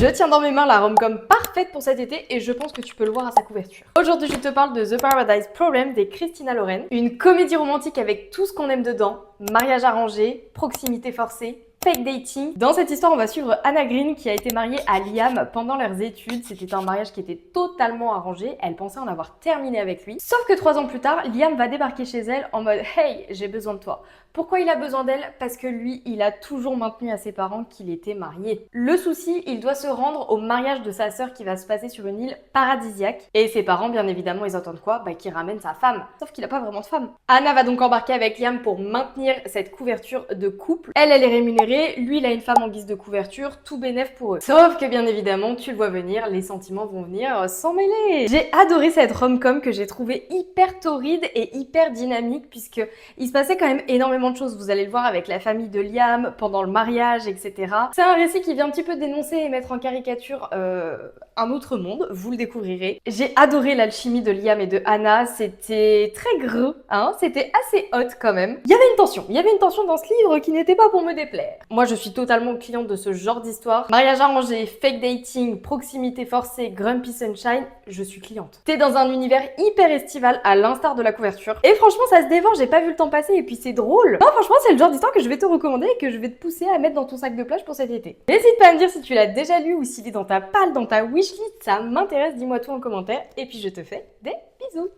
Je tiens dans mes mains la rom-com parfaite pour cet été et je pense que tu peux le voir à sa couverture. Aujourd'hui, je te parle de The Paradise Problem des Christina Loren, une comédie romantique avec tout ce qu'on aime dedans, mariage arrangé, proximité forcée, fake dating. Dans cette histoire, on va suivre Anna Green qui a été mariée à Liam pendant leurs études. C'était un mariage qui était totalement arrangé. Elle pensait en avoir terminé avec lui. Sauf que 3 ans plus tard, Liam va débarquer chez elle en mode « Hey, j'ai besoin de toi ». Pourquoi il a besoin d'elle? Parce que lui, il a toujours maintenu à ses parents qu'il était marié. Le souci, il doit se rendre au mariage de sa sœur qui va se passer sur une île paradisiaque. Et ses parents, bien évidemment, ils entendent quoi? Bah, qu'il ramène sa femme. Sauf qu'il n'a pas vraiment de femme. Anna va donc embarquer avec Liam pour maintenir cette couverture de couple. Elle est rémunérée, lui, il a une femme en guise de couverture, tout bénef pour eux. Sauf que, bien évidemment, tu le vois venir, les sentiments vont venir s'en mêler. J'ai adoré cette rom-com que j'ai trouvée hyper torride et hyper dynamique puisque il se passait quand même énormément de choses, vous allez le voir avec la famille de Liam, pendant le mariage, etc. C'est un récit qui vient un petit peu dénoncer et mettre en caricature un autre monde, vous le découvrirez. J'ai adoré l'alchimie de Liam et de Anna, c'était très gros, hein, c'était assez hot quand même. Il y avait une tension dans ce livre qui n'était pas pour me déplaire. Moi je suis totalement cliente de ce genre d'histoire. Mariage arrangé, fake dating, proximité forcée, grumpy sunshine, je suis cliente. T'es dans un univers hyper estival à l'instar de la couverture. Et franchement ça se dévore, j'ai pas vu le temps passer et puis c'est drôle. Non, franchement, c'est le genre d'histoire que je vais te recommander et que je vais te pousser à mettre dans ton sac de plage pour cet été. N'hésite pas à me dire si tu l'as déjà lu ou s'il est dans ta palle, dans ta wishlist, ça m'intéresse, dis-moi tout en commentaire. Et puis je te fais des bisous.